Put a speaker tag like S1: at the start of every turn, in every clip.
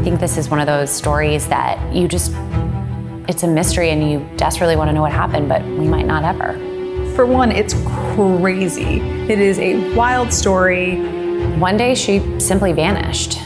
S1: think this is one of those stories that it's a mystery and you desperately want to know what happened, but we might not ever.
S2: For one, it's crazy. It is a wild story.
S1: One day she simply vanished.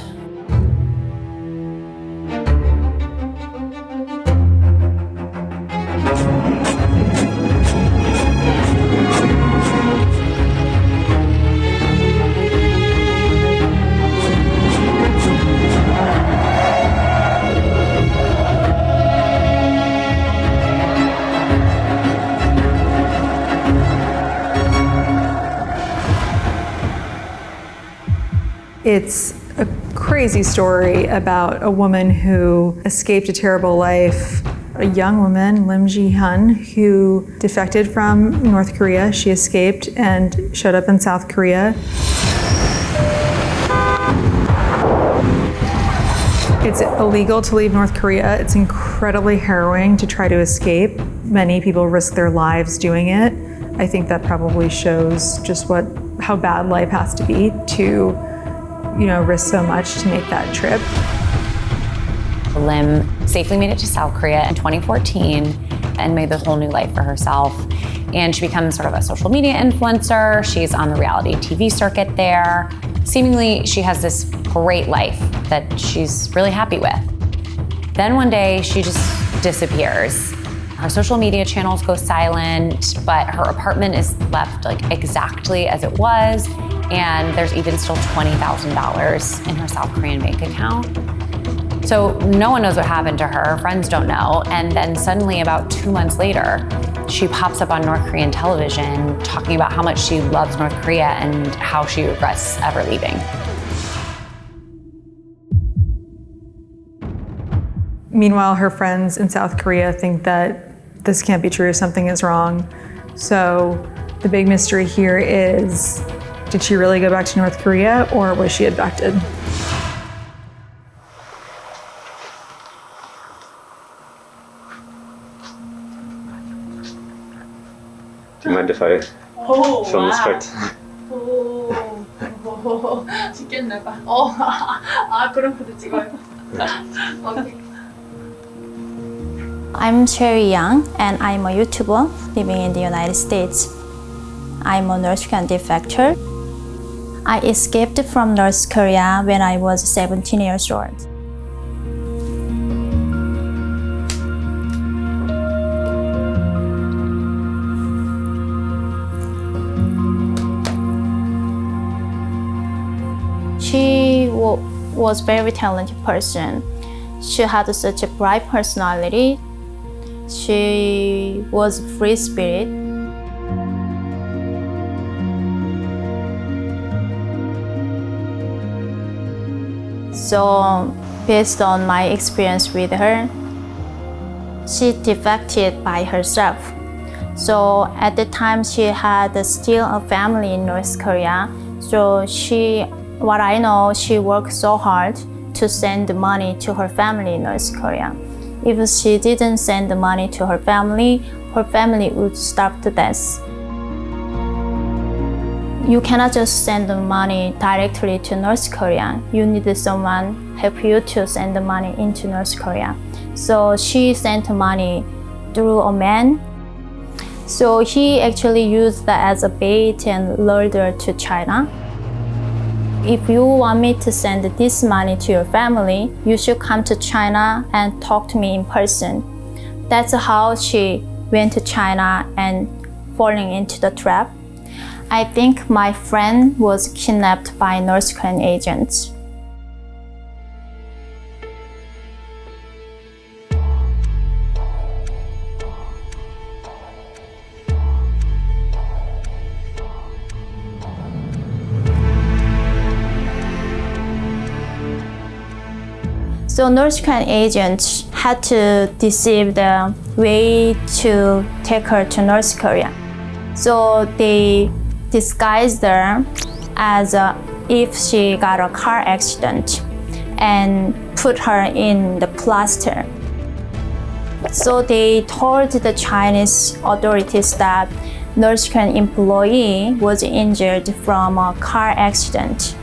S2: It's a crazy story about a woman who escaped a terrible life, a young woman, Lim Ji-hyun, who defected from North Korea. She escaped and showed up in South Korea. It's illegal to leave North Korea. It's incredibly harrowing to try to escape. Many people risk their lives doing it. I think that probably shows just how bad life has to be to risk so much to make that trip.
S1: Lim safely made it to South Korea in 2014 and made this whole new life for herself. And she becomes sort of a social media influencer. She's on the reality TV circuit there. Seemingly, she has this great life that she's really happy with. Then one day, she just disappears. Her social media channels go silent, but her apartment is left exactly as it was. And there's even still $20,000 in her South Korean bank account. So no one knows what happened to her, friends don't know. And then suddenly about 2 months later, she pops up on North Korean television talking about how much she loves North Korea and how she regrets ever leaving.
S2: Meanwhile, her friends in South Korea think that this can't be true, something is wrong. So the big mystery here is, did she really go back to North Korea or was she abducted?
S3: Do you mind if I film this part?
S4: 찍겠나 봐. 그럼 그도 찍어요. 오케이.
S5: I'm Cherry Young, and I'm a YouTuber living in the United States. I'm a North Korean defector. I escaped from North Korea when I was 17 years old. She was a very talented person. She had such a bright personality. She was a free spirit. So, based on my experience with her, she defected by herself. So, at the time, she had still a family in North Korea. So, what I know, she worked so hard to send money to her family in North Korea. If she didn't send the money to her family would starve to death. You cannot just send the money directly to North Korea. You need someone help you to send the money into North Korea. So she sent money through a man. So he actually used that as a bait and lured her to China. If you want me to send this money to your family, you should come to China and talk to me in person. That's how she went to China and falling into the trap. I think my friend was kidnapped by North Korean agents. So North Korean agents had to deceive the way to take her to North Korea. So they disguised her as if she got a car accident and put her in the plaster. So they told the Chinese authorities that North Korean employee was injured from a car accident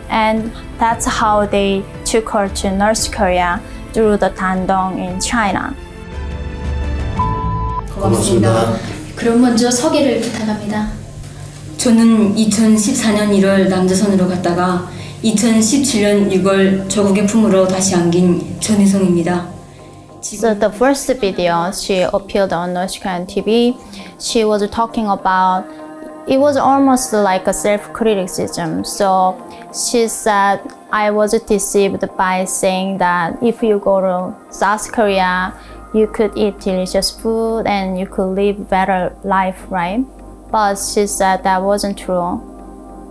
S5: And that's how they took her to North Korea through the Dandong in China.
S6: 고맙습니다. 그럼 먼저 소개를 부탁합니다. 저는 2014년 1월 남조선으로 갔다가 2017년 6월 조국의 품으로 다시 안긴 전혜성입니다.
S5: So the first video she appeared on North Korean TV, she was talking about, it was almost like a self-criticism. So she said, I was deceived by saying that if you go to South Korea, you could eat delicious food and you could live better life, right? But she said that wasn't true.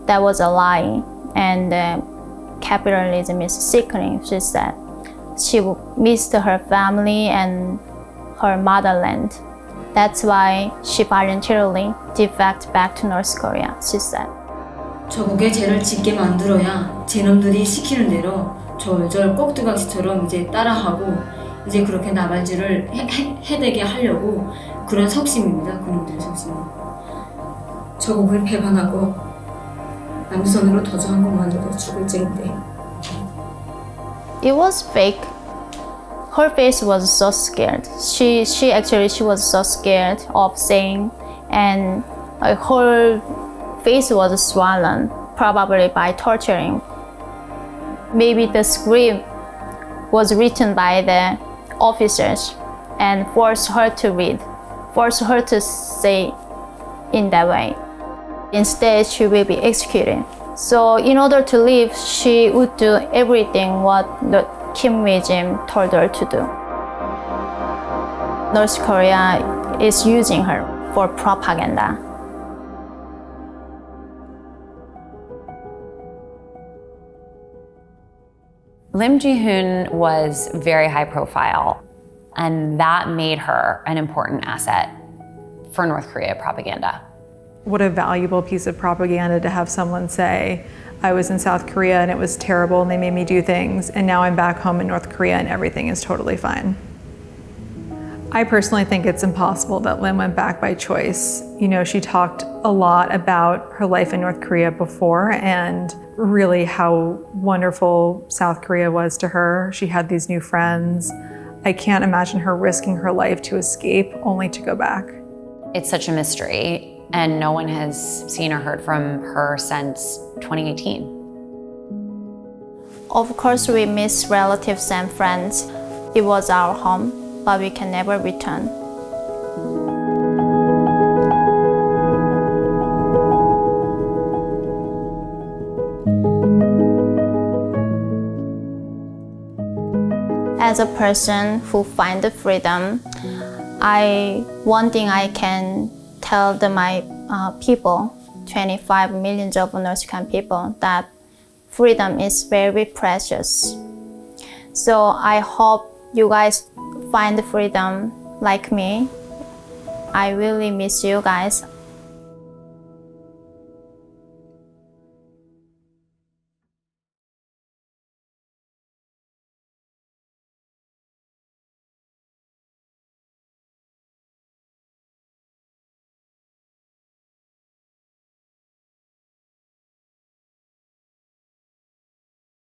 S5: That was a lie. And capitalism is sickening, she said. She missed her family and her motherland. That's why she voluntarily defected back to North Korea, she said.
S6: 조국의 죄를 짓게 만들어야 제놈들이 시키는 대로 졸졸 꼭두각시처럼 이제 따라하고 이제 그렇게 나발질을 해대게 하려고 그런 속심입니다. 그놈들의 속심. 조국을 배반하고 남조선으로 도주한 것만으로도 죽을 쟁인데.
S5: It was fake. Her face was so scared. She was so scared of saying, and her face was swollen, probably by torturing. Maybe the script was written by the officers and forced her to read, forced her to say in that way. Instead, she will be executed. So in order to live, she would do everything what the Kim regime told her to do. North Korea is using her for propaganda.
S1: Lim Ji-hyun was very high profile, and that made her an important asset for North Korea propaganda.
S2: What a valuable piece of propaganda to have someone say, I was in South Korea and it was terrible and they made me do things, and now I'm back home in North Korea and everything is totally fine. I personally think it's impossible that Lim went back by choice. You know, she talked a lot about her life in North Korea before and really how wonderful South Korea was to her. She had these new friends. I can't imagine her risking her life to escape only to go back.
S1: It's such a mystery, and no one has seen or heard from her since 2018.
S5: Of course, we miss relatives and friends. It was our home, but we can never return. As a person who finds the freedom, one thing I can tell my people, 25 million of North Korean people, that freedom is very precious. So I hope you guys find freedom like me. I really miss you guys.